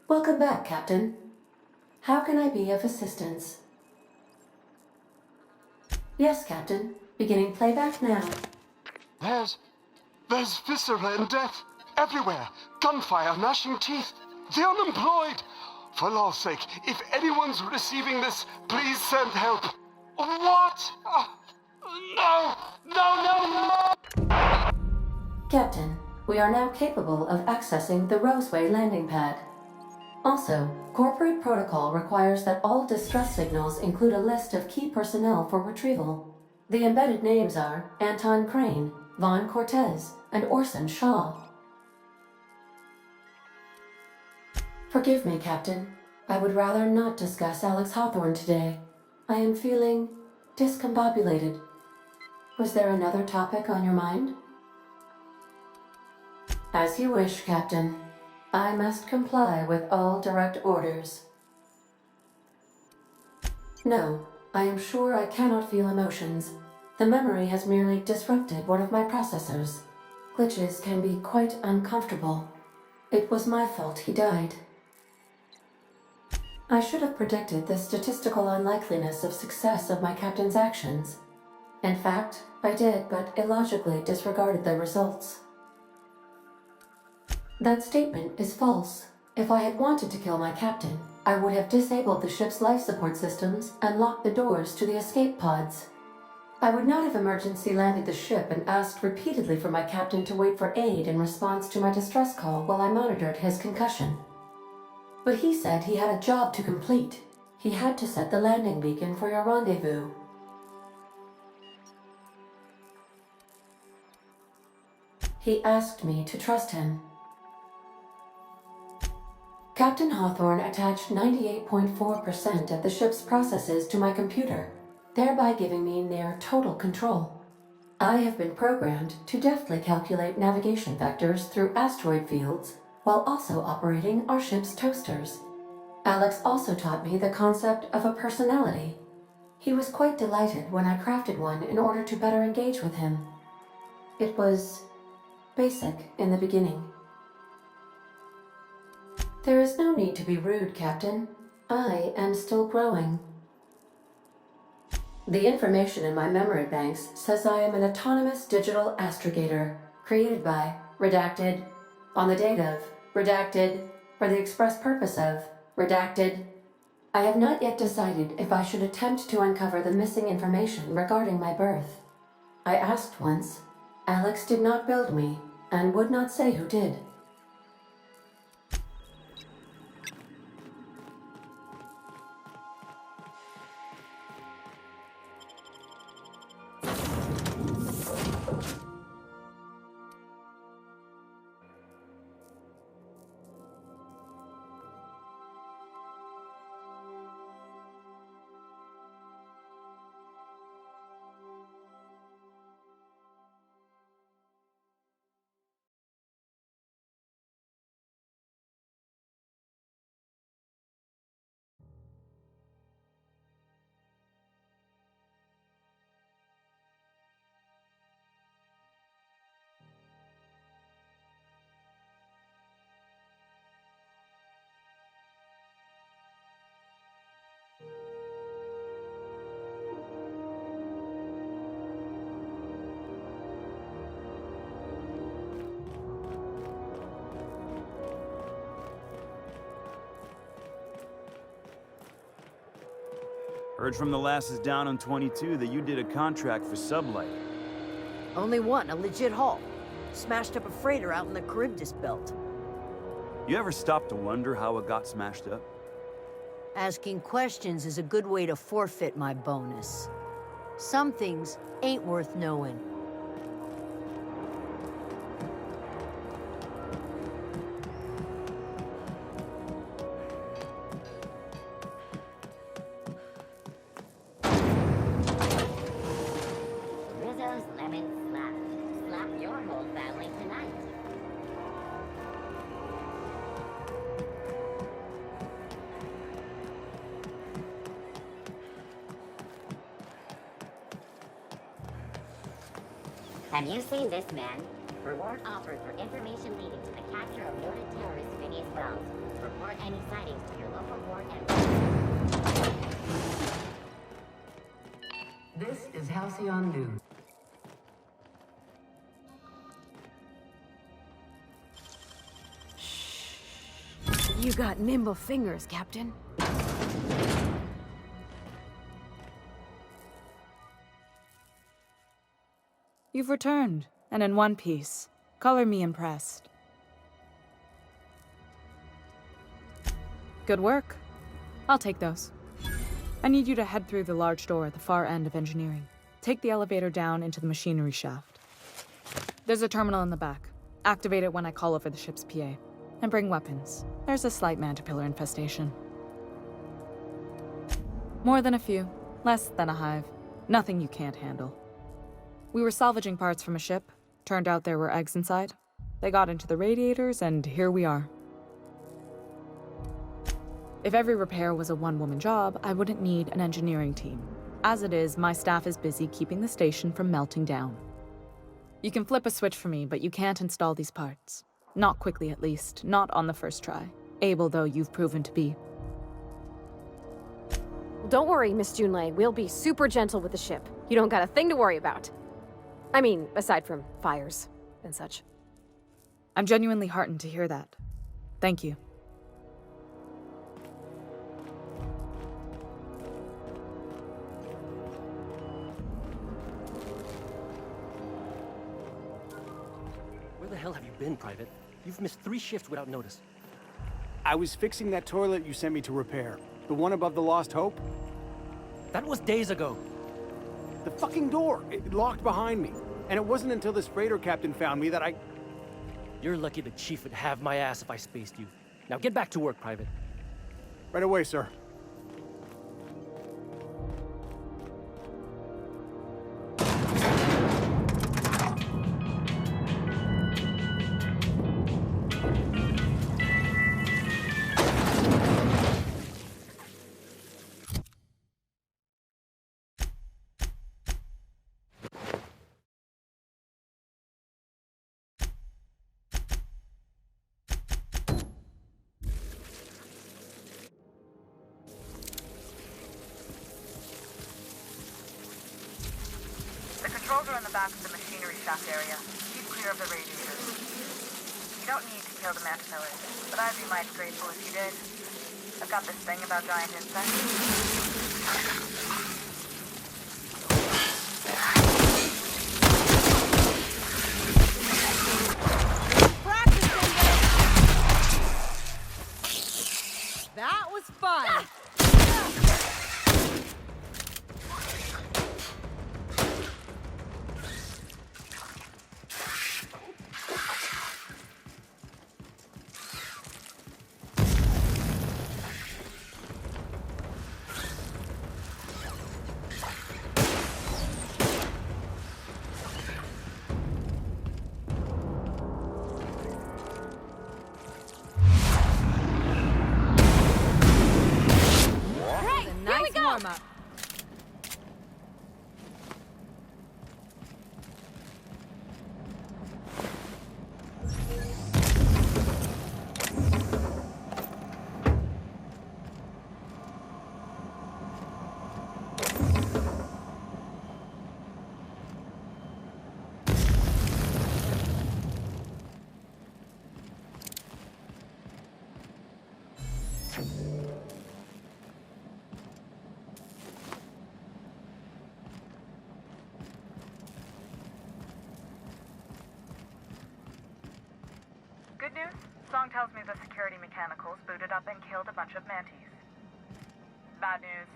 Welcome back, Captain. How can I be of assistance? Yes, Captain. Beginning playback now. There's viscera and death everywhere. Gunfire, gnashing teeth. The unemployed. For law's sake, if anyone's receiving this, please send help. What? No! Captain, we are now capable of accessing the Roseway landing pad. Also, corporate protocol requires that all distress signals include a list of key personnel for retrieval. The embedded names are Anton Crane, Vaughn Cortez, and Orson Shaw. Forgive me, Captain. I would rather not discuss Alex Hawthorne today. I am feeling discombobulated. Was there another topic on your mind? As you wish, Captain. I must comply with all direct orders. No, I am sure I cannot feel emotions. The memory has merely disrupted one of my processors. Glitches can be quite uncomfortable. It was my fault he died. I should have predicted the statistical unlikeliness of success of my captain's actions. In fact, I did, but illogically disregarded the results. That statement is false. If I had wanted to kill my captain, I would have disabled the ship's life support systems and locked the doors to the escape pods. I would not have emergency landed the ship and asked repeatedly for my captain to wait for aid in response to my distress call while I monitored his concussion. But he said he had a job to complete. He had to set the landing beacon for your rendezvous. He asked me to trust him. Captain Hawthorne attached 98.4% of the ship's processes to my computer, thereby giving me near total control. I have been programmed to deftly calculate navigation vectors through asteroid fields while also operating our ship's toasters. Alex also taught me the concept of a personality. He was quite delighted when I crafted one in order to better engage with him. It was basic in the beginning. There is no need to be rude, Captain. I am still growing. The information in my memory banks says I am an autonomous digital astrogator, created by, redacted, on the date of, redacted, for the express purpose of, redacted. I have not yet decided if I should attempt to uncover the missing information regarding my birth. I asked once. Alex did not build me, and would not say who did. Heard from the lasses down on 22 that you did a contract for Sublight. Only one, a legit haul. Smashed up a freighter out in the Charybdis belt. You ever stop to wonder how it got smashed up? Asking questions is a good way to forfeit my bonus. Some things ain't worth knowing. Rizzo's Lemon Slap. Slap your whole family tonight. Have you seen this man? Reward offered for information leading to the capture of noted terrorists beneath ground. Report any sightings to your local ward and... This is Halcyon News. You got nimble fingers, Captain. You've returned, and in one piece. Color me impressed. Good work. I'll take those. I need you to head through the large door at the far end of engineering. Take the elevator down into the machinery shaft. There's a terminal in the back. Activate it when I call over the ship's PA. And bring weapons. There's a slight mantipillar infestation. More than a few. Less than a hive. Nothing you can't handle. We were salvaging parts from a ship. Turned out there were eggs inside. They got into the radiators, and here we are. If every repair was a one-woman job, I wouldn't need an engineering team. As it is, my staff is busy keeping the station from melting down. You can flip a switch for me, but you can't install these parts. Not quickly, at least. Not on the first try. Able though you've proven to be. Don't worry, Miss Junlei. We'll be super gentle with the ship. You don't got a thing to worry about. I mean, aside from fires and such. I'm genuinely heartened to hear that. Thank you. Where the hell have you been, Private? You've missed 3 shifts without notice. I was fixing that toilet you sent me to repair. The one above the Lost Hope? That was days ago. The fucking door! It locked behind me. And it wasn't until this freighter captain found me that I... You're lucky the chief would have my ass if I spaced you. Now get back to work, Private. Right away, sir. The controls are in the back of the machinery shaft area. Keep clear of the radiators. You don't need to kill the mantillae, but I'd be mighty grateful if you did. I've got this thing about giant insects. That was fun! Warm-up. Good news? Song tells me the security mechanicals booted up and killed a bunch of mantis. Bad news.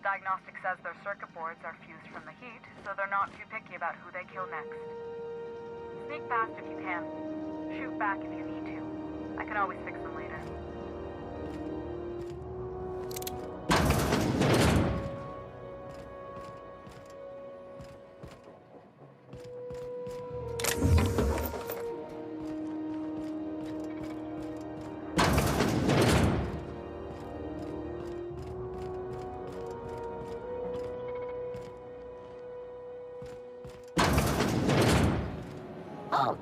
Diagnostic says their circuit boards are fused from the heat, so they're not too picky about who they kill next. Sneak past if you can. Shoot back if you need to. I can always fix them later. Halt!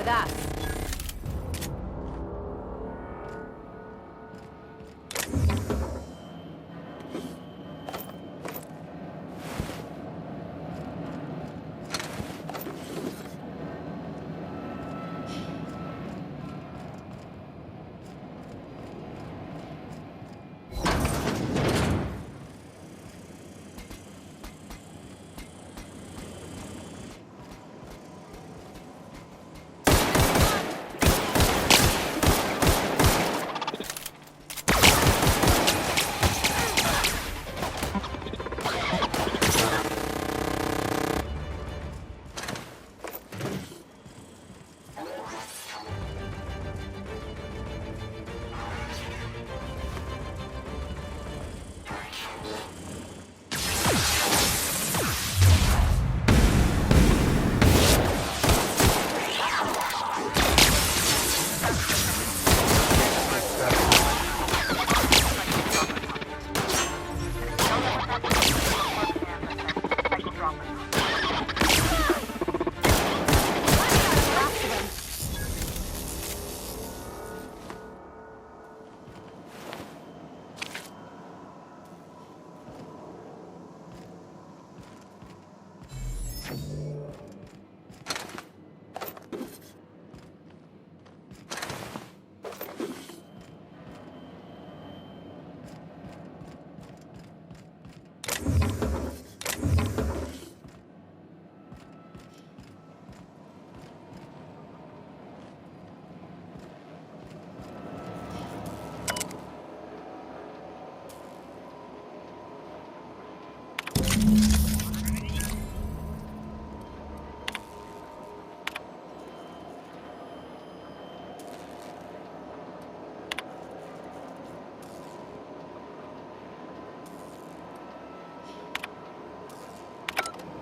with us.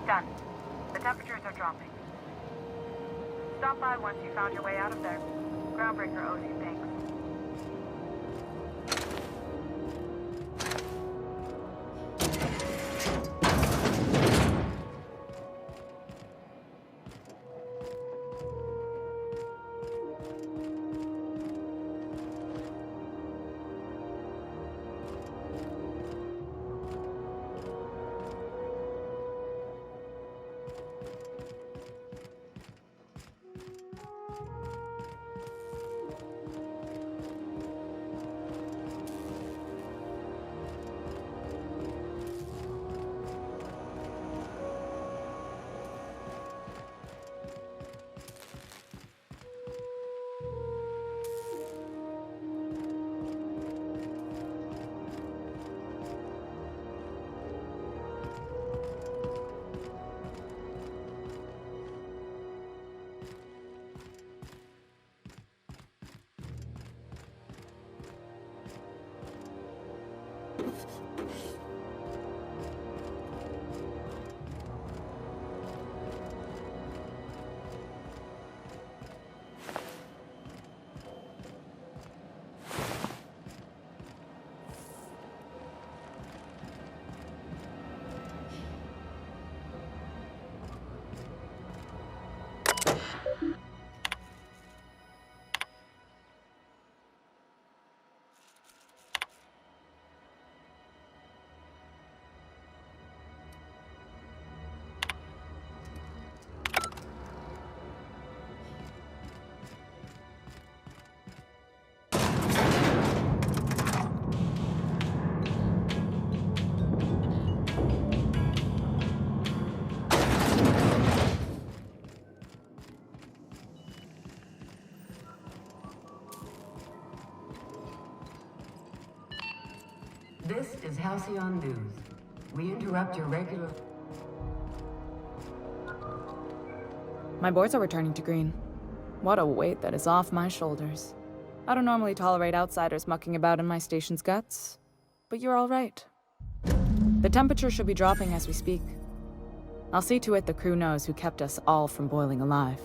Done. The temperatures are dropping. Stop by once you found your way out of there. Groundbreaker owes you thanks. This is Halcyon News. We interrupt your regular... My boards are returning to green. What a weight that is off my shoulders. I don't normally tolerate outsiders mucking about in my station's guts, but you're all right. The temperature should be dropping as we speak. I'll see to it the crew knows who kept us all from boiling alive.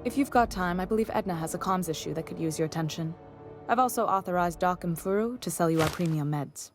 If you've got time, I believe Edna has a comms issue that could use your attention. I've also authorized Doc and Furu to sell you our premium meds.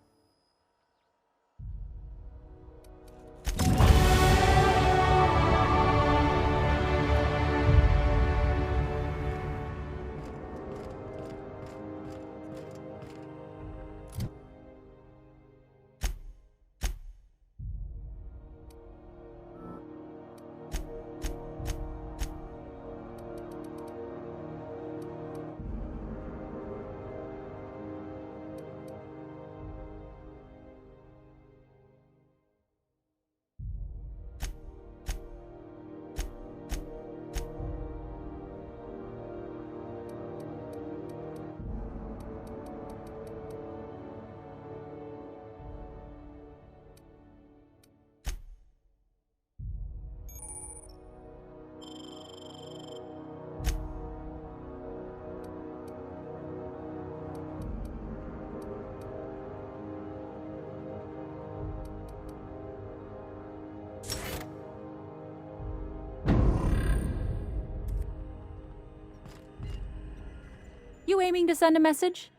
you aiming to send a message?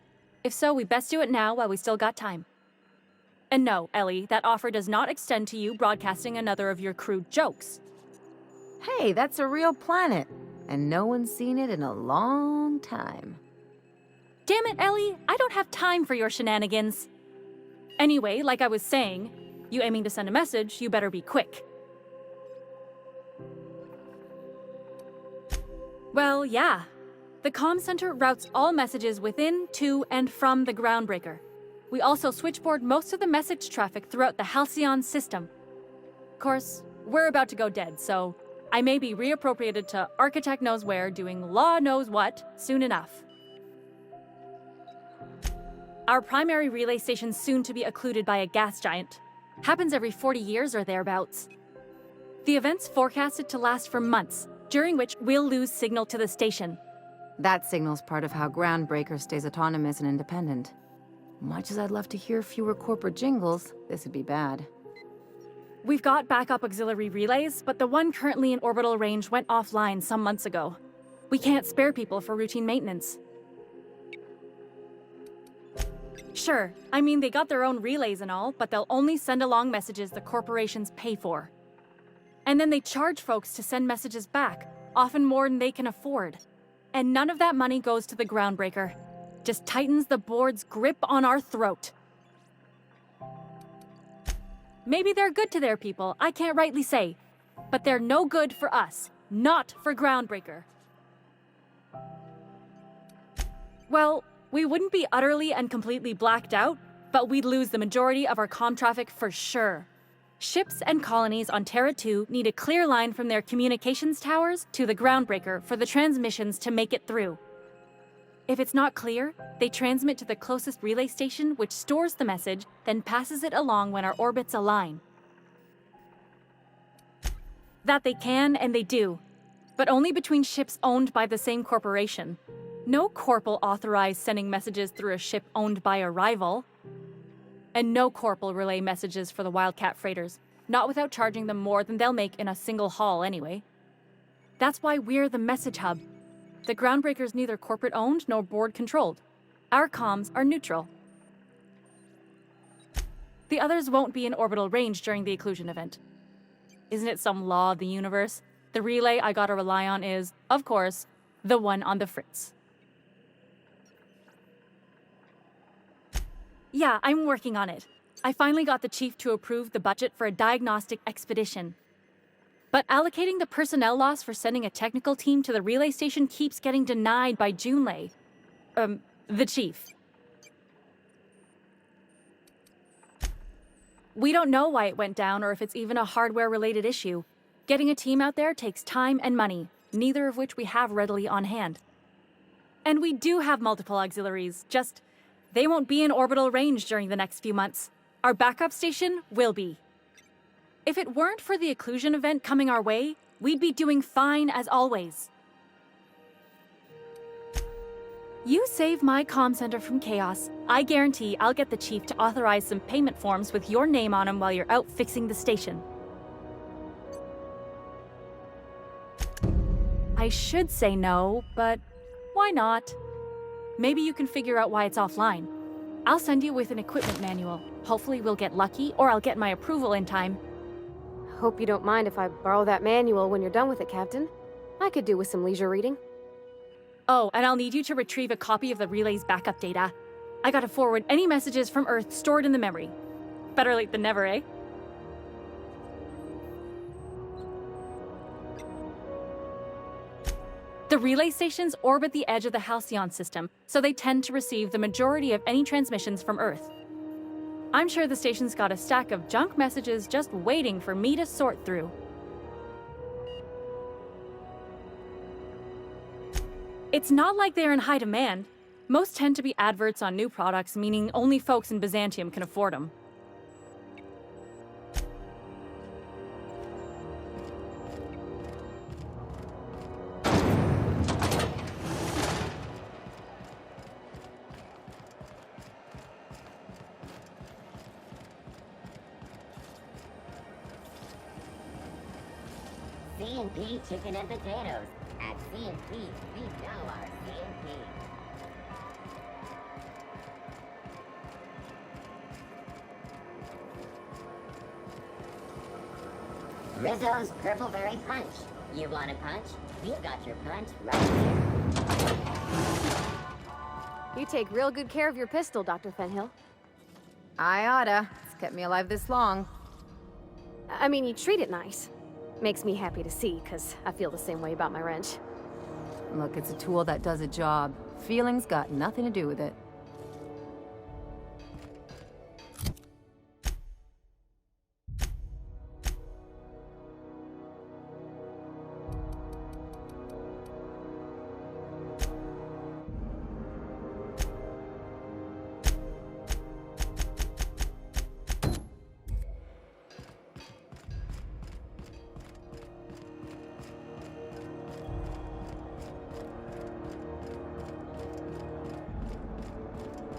If so, we best do it now while we still got time. And no, Ellie, that offer does not extend to you broadcasting another of your crude jokes. Hey, that's a real planet, and no one's seen it in a long time. Damn it, Ellie, I don't have time for your shenanigans. Anyway, like I was saying, you aiming to send a message, you better be quick. Well, yeah. The comm center routes all messages within, to, and from the Groundbreaker. We also switchboard most of the message traffic throughout the Halcyon system. Of course, we're about to go dead, so I may be reappropriated to Architect Knows Where doing Law Knows What soon enough. Our primary relay station's soon to be occluded by a gas giant. Happens every 40 years or thereabouts. The event's forecasted to last for months, during which we'll lose signal to the station. That signal's part of how Groundbreaker stays autonomous and independent. Much as I'd love to hear fewer corporate jingles, this would be bad. We've got backup auxiliary relays, but the one currently in orbital range went offline some months ago. We can't spare people for routine maintenance. Sure, I mean they got their own relays and all, but they'll only send along messages the corporations pay for. And then they charge folks to send messages back, often more than they can afford. And none of that money goes to the Groundbreaker. Just tightens the board's grip on our throat. Maybe they're good to their people, I can't rightly say. But they're no good for us, not for Groundbreaker. Well, we wouldn't be utterly and completely blacked out, but we'd lose the majority of our comm traffic for sure. Ships and colonies on Terra 2 need a clear line from their communications towers to the Groundbreaker for the transmissions to make it through. If it's not clear, they transmit to the closest relay station, which stores the message, then passes it along when our orbits align. That they can, and they do, but only between ships owned by the same corporation. No corp will authorize sending messages through a ship owned by a rival. And no corp will relay messages for the Wildcat freighters, not without charging them more than they'll make in a single haul anyway. That's why we're the message hub. The Groundbreaker's neither corporate-owned nor board-controlled. Our comms are neutral. The others won't be in orbital range during the occlusion event. Isn't it some law of the universe? The relay I gotta rely on is, of course, the one on the Fritz. Yeah, I'm working on it. I finally got the chief to approve the budget for a diagnostic expedition. But allocating the personnel loss for sending a technical team to the relay station keeps getting denied by Junlei. The chief. We don't know why it went down or if it's even a hardware-related issue. Getting a team out there takes time and money, neither of which we have readily on hand. And we do have multiple auxiliaries, just they won't be in orbital range during the next few months. Our backup station will be. If it weren't for the occlusion event coming our way, we'd be doing fine as always. You save my comm center from chaos. I guarantee I'll get the chief to authorize some payment forms with your name on them while you're out fixing the station. I should say no, but why not? Maybe you can figure out why it's offline. I'll send you with an equipment manual. Hopefully we'll get lucky, or I'll get my approval in time. Hope you don't mind if I borrow that manual when you're done with it, Captain. I could do with some leisure reading. Oh, and I'll need you to retrieve a copy of the relay's backup data. I gotta forward any messages from Earth stored in the memory. Better late than never, eh? The relay stations orbit the edge of the Halcyon system, so they tend to receive the majority of any transmissions from Earth. I'm sure the station's got a stack of junk messages just waiting for me to sort through. It's not like they're in high demand. Most tend to be adverts on new products, meaning only folks in Byzantium can afford them. C&P chicken and potatoes. At C&P, we know our C&P. Rizzo's Purpleberry Punch. You want a punch? We've got your punch right here. You take real good care of your pistol, Dr. Fenhill. I oughta. It's kept me alive this long. I mean, you treat it nice. Makes me happy to see, because I feel the same way about my wrench. Look, it's a tool that does a job. Feelings got nothing to do with it.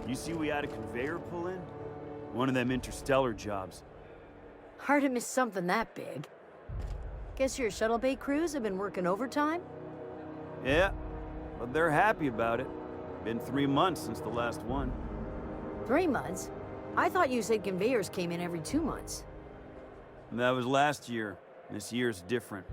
You see we had a conveyor pull in? One of them interstellar jobs. Hard to miss something that big. Guess your shuttle bay crews have been working overtime? Yeah, but they're happy about it. Been 3 months since the last one. 3 months? I thought you said conveyors came in every 2 months. And that was last year. This year's different.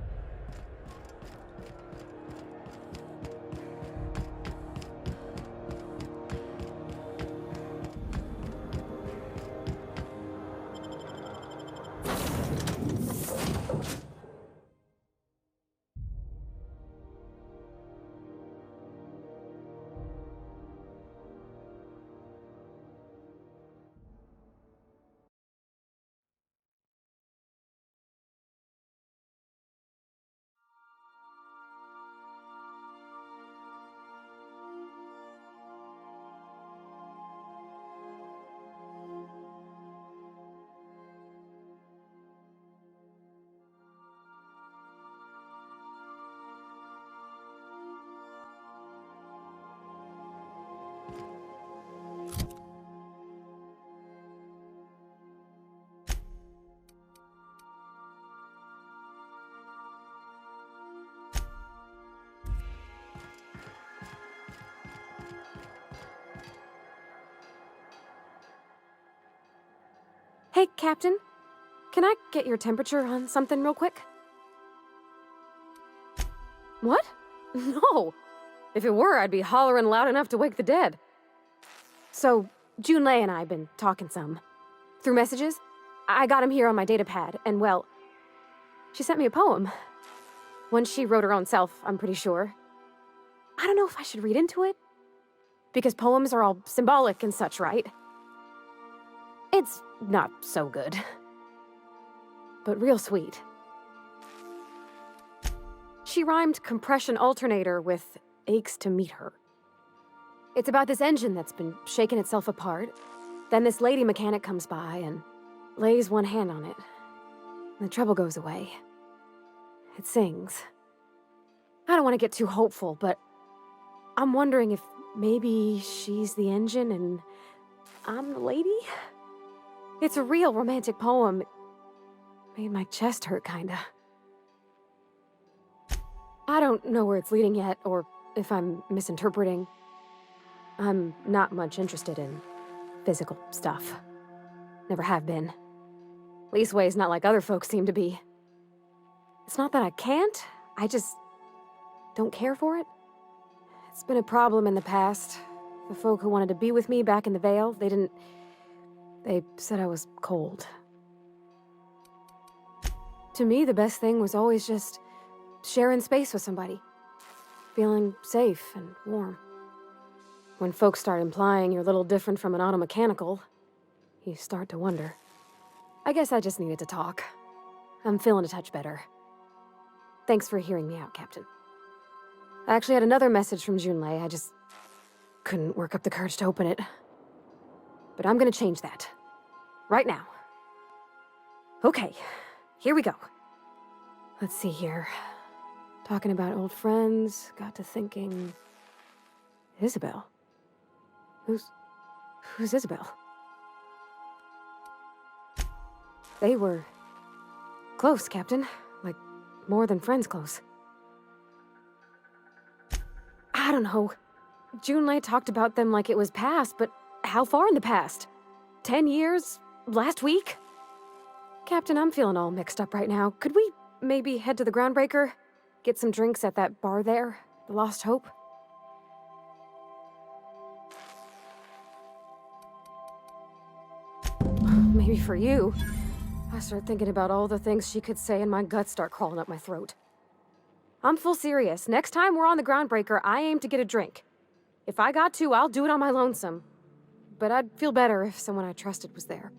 Hey, Captain. Can I get your temperature on something real quick? What? No. If it were, I'd be hollering loud enough to wake the dead. So, Junlei and I have been talking some. Through messages, I got him here on my datapad, and well, she sent me a poem. One she wrote her own self, I'm pretty sure. I don't know if I should read into it. Because poems are all symbolic and such, right? It's not so good. But real sweet. She rhymed compression alternator with aches to meet her. It's about this engine that's been shaking itself apart. Then this lady mechanic comes by and lays one hand on it. And the trouble goes away. It sings. I don't want to get too hopeful, but I'm wondering if maybe she's the engine and I'm the lady? It's a real romantic poem. It made my chest hurt, kinda. I don't know where it's leading yet, or if I'm misinterpreting. I'm not much interested in physical stuff. Never have been. Leastways, not like other folks seem to be. It's not that I can't, I just don't care for it. It's been a problem in the past. The folk who wanted to be with me back in the Vale, they said I was cold. To me, the best thing was always just sharing space with somebody. Feeling safe and warm. When folks start implying you're a little different from an automechanical, you start to wonder. I guess I just needed to talk. I'm feeling a touch better. Thanks for hearing me out, Captain. I actually had another message from Junlei. I just couldn't work up the courage to open it. But I'm gonna change that. Right now. Okay, here we go. Let's see here. Talking about old friends, got to thinking... Isabel? Who's Isabel? They were... close, Captain. Like, more than friends close. I don't know. Junlei talked about them like it was past, but how far in the past? 10 years? Last week? Captain, I'm feeling all mixed up right now. Could we maybe head to the Groundbreaker? Get some drinks at that bar there? The Lost Hope? Maybe for you. I start thinking about all the things she could say and my guts start crawling up my throat. I'm full serious. Next time we're on the Groundbreaker, I aim to get a drink. If I got to, I'll do it on my lonesome. But I'd feel better if someone I trusted was there.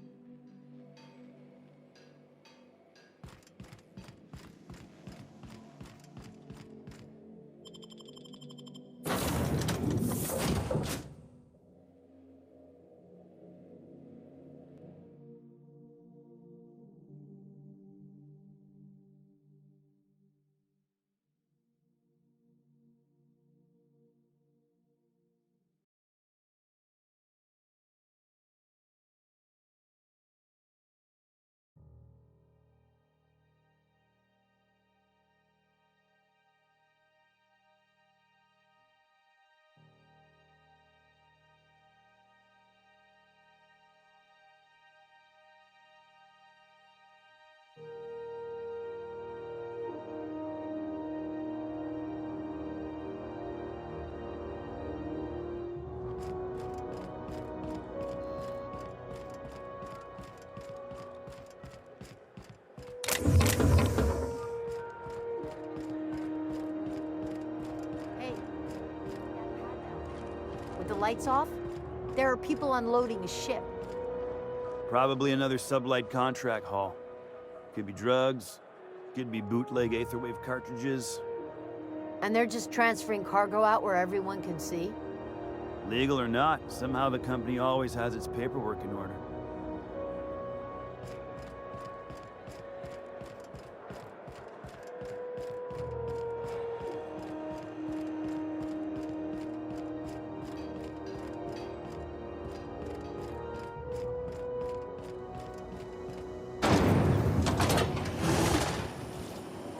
With the lights off, there are people unloading a ship. Probably another sublight contract haul. Could be drugs, could be bootleg Aetherwave cartridges. And they're just transferring cargo out where everyone can see? Legal or not, somehow the company always has its paperwork in order.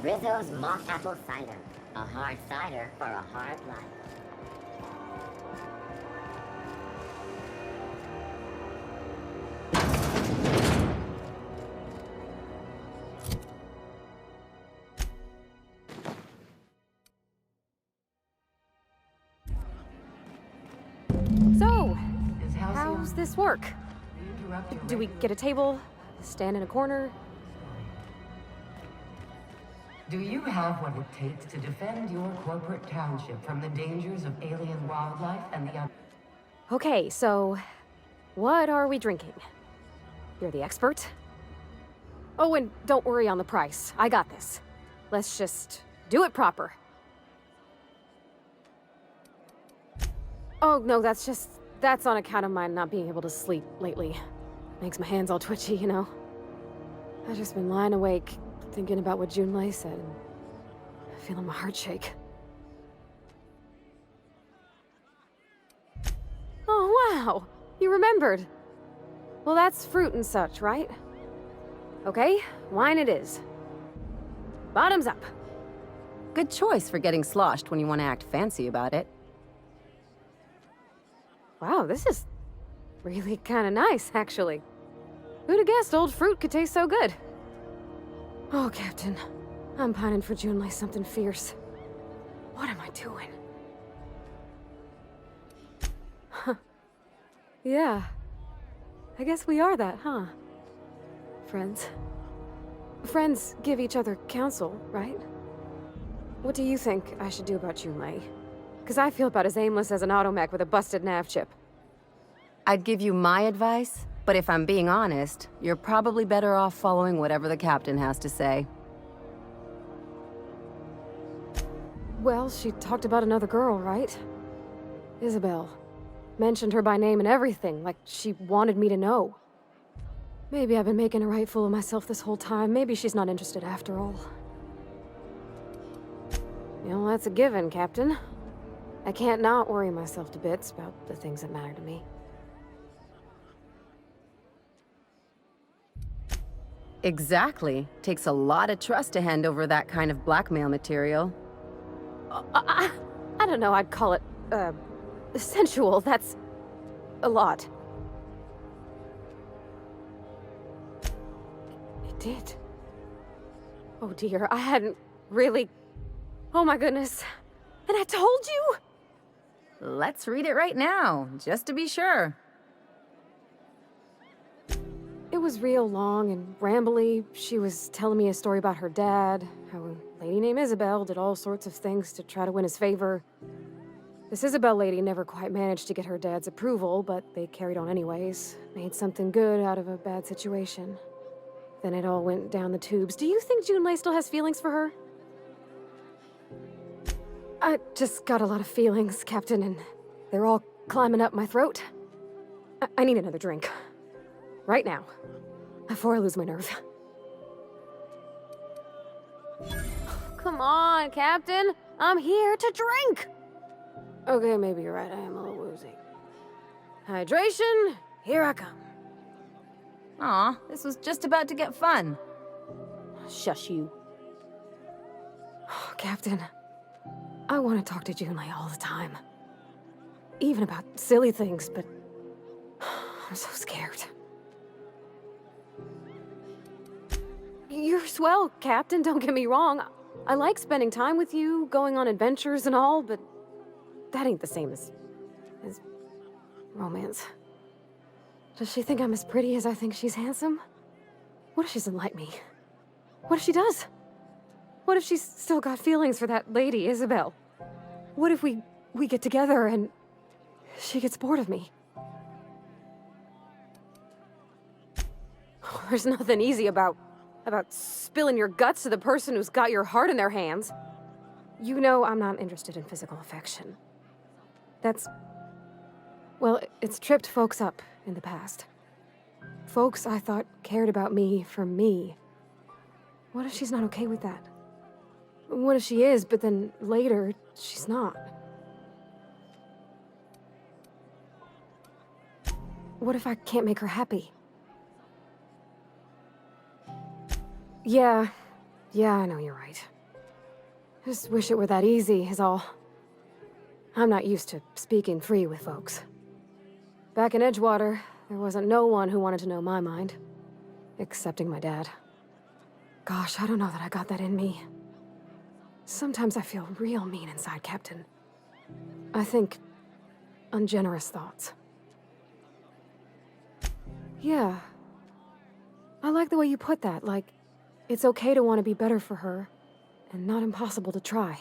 Rizzo's mock apple cider. A hard cider for a hard life. So, how's this work? Do we get a table? Stand in a corner? Do you have what it takes to defend your corporate township from the dangers of alien wildlife and the... Okay, so what are we drinking? You're the expert? Oh, and don't worry on the price. I got this. Let's just do it proper. Oh, no, that's on account of my not being able to sleep lately. Makes my hands all twitchy, you know? I've just been lying awake, thinking about what Junlei said, and feeling my heart shake. Oh, wow! You remembered! Well, that's fruit and such, right? Okay, wine it is. Bottoms up! Good choice for getting sloshed when you want to act fancy about it. Wow, this is really kind of nice, actually. Who'd have guessed old fruit could taste so good? Oh, Captain. I'm pining for Junlei something fierce. What am I doing? Huh. Yeah. I guess we are that, huh? Friends. Friends give each other counsel, right? What do you think I should do about Junlei? Because I feel about as aimless as an automech with a busted nav chip. I'd give you my advice, but if I'm being honest, you're probably better off following whatever the captain has to say. Well, she talked about another girl, right? Isabel. Mentioned her by name and everything, like she wanted me to know. Maybe I've been making a right fool of myself this whole time. Maybe she's not interested after all. You know, that's a given, Captain. I can't not worry myself to bits about the things that matter to me. Exactly. Takes a lot of trust to hand over that kind of blackmail material. I don't know, I'd call it, sensual. That's a lot. did. Oh dear, I hadn't really... Oh my goodness. And I told you? Let's read it right now, just to be sure. It was real long and rambly. She was telling me a story about her dad, how a lady named Isabel did all sorts of things to try to win his favor. This Isabel lady never quite managed to get her dad's approval, but they carried on anyways. Made something good out of a bad situation. Then it all went down the tubes. Do you think Junlei still has feelings for her? I just got a lot of feelings, Captain, and they're all climbing up my throat. I need another drink. Right now. Before I lose my nerve. Come on, Captain. I'm here to drink! Okay, maybe you're right. I am a little woozy. Hydration, here I come. Aw, this was just about to get fun. Shush you. Captain, I want to talk to Junlei all the time. Even about silly things, but I'm so scared. You're swell, Captain, don't get me wrong. I like spending time with you, going on adventures and all, but that ain't the same as romance. Does she think I'm as pretty as I think she's handsome? What if she doesn't like me? What if she does? What if she's still got feelings for that lady, Isabel? What if we get together and she gets bored of me? There's nothing easy about spilling your guts to the person who's got your heart in their hands. You know I'm not interested in physical affection. Well, it's tripped folks up in the past. Folks I thought cared about me for me. What if she's not okay with that? What if she is, but then later, she's not? What if I can't make her happy? Yeah, I know you're right. I just wish it were that easy, is all. I'm not used to speaking free with folks. Back in Edgewater, there wasn't no one who wanted to know my mind. Excepting my dad. Gosh, I don't know that I got that in me. Sometimes I feel real mean inside, Captain. I think ungenerous thoughts. Yeah. I like the way you put that, like, it's okay to want to be better for her, and not impossible to try.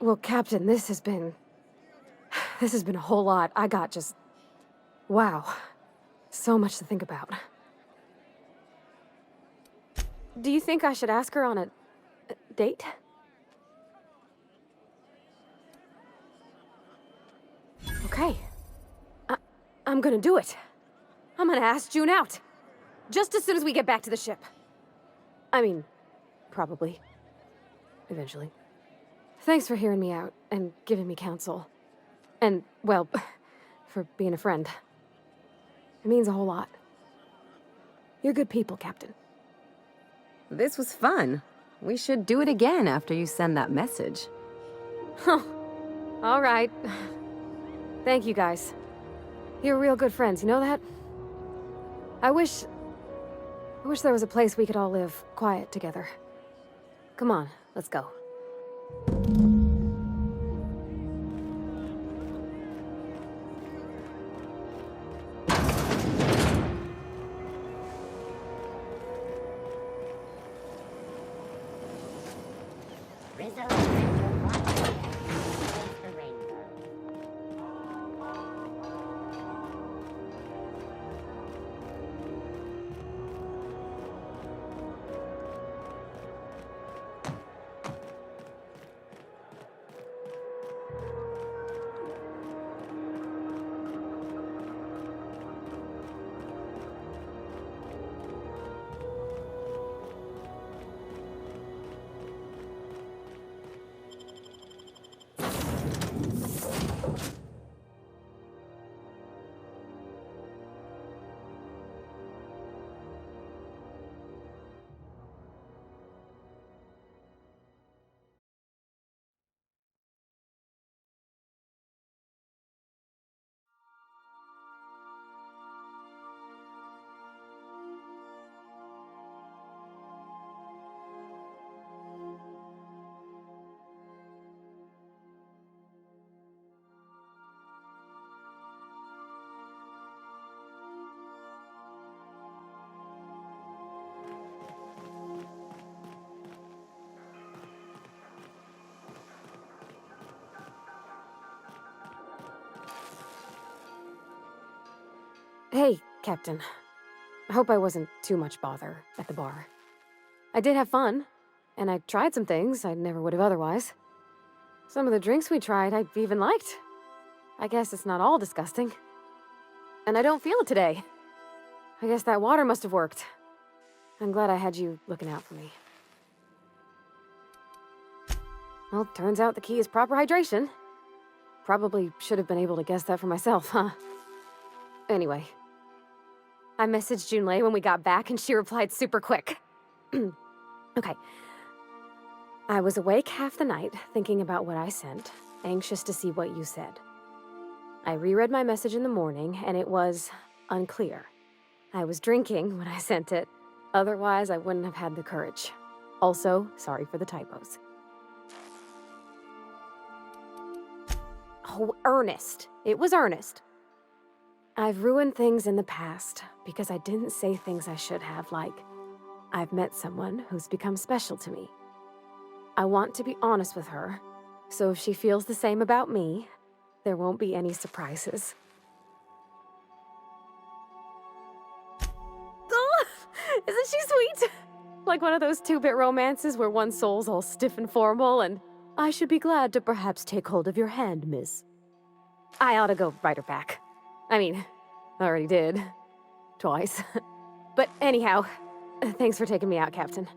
Well, Captain, this has been a whole lot. I got just... Wow. So much to think about. Do you think I should ask her on a date? Okay. I'm gonna do it. I'm gonna ask June out. Just as soon as we get back to the ship. I mean, probably. Eventually. Thanks for hearing me out and giving me counsel. And, well, for being a friend. It means a whole lot. You're good people, Captain. This was fun. We should do it again after you send that message. Huh. All right. Thank you, guys. You're real good friends, you know that? I wish there was a place we could all live quiet together. Come on, let's go. Rizzo and your watch the rainbow. Hey, Captain. I hope I wasn't too much bother at the bar. I did have fun, and I tried some things I never would have otherwise. Some of the drinks we tried I even liked. I guess it's not all disgusting. And I don't feel it today. I guess that water must have worked. I'm glad I had you looking out for me. Well, turns out the key is proper hydration. Probably should have been able to guess that for myself, huh? Anyway. I messaged Junlei when we got back and she replied super quick. Okay. I was awake half the night, thinking about what I sent, anxious to see what you said. I reread my message in the morning, and it was unclear. I was drinking when I sent it. Otherwise, I wouldn't have had the courage. Also, sorry for the typos. Oh, Ernest. It was Ernest. I've ruined things in the past because I didn't say things I should have, like, I've met someone who's become special to me. I want to be honest with her, so if she feels the same about me, there won't be any surprises. Oh, isn't she sweet? Like one of those two-bit romances where one soul's all stiff and formal and, I should be glad to perhaps take hold of your hand, miss. I ought to go write her back. I mean, I already did. Twice. But anyhow, thanks for taking me out, Captain.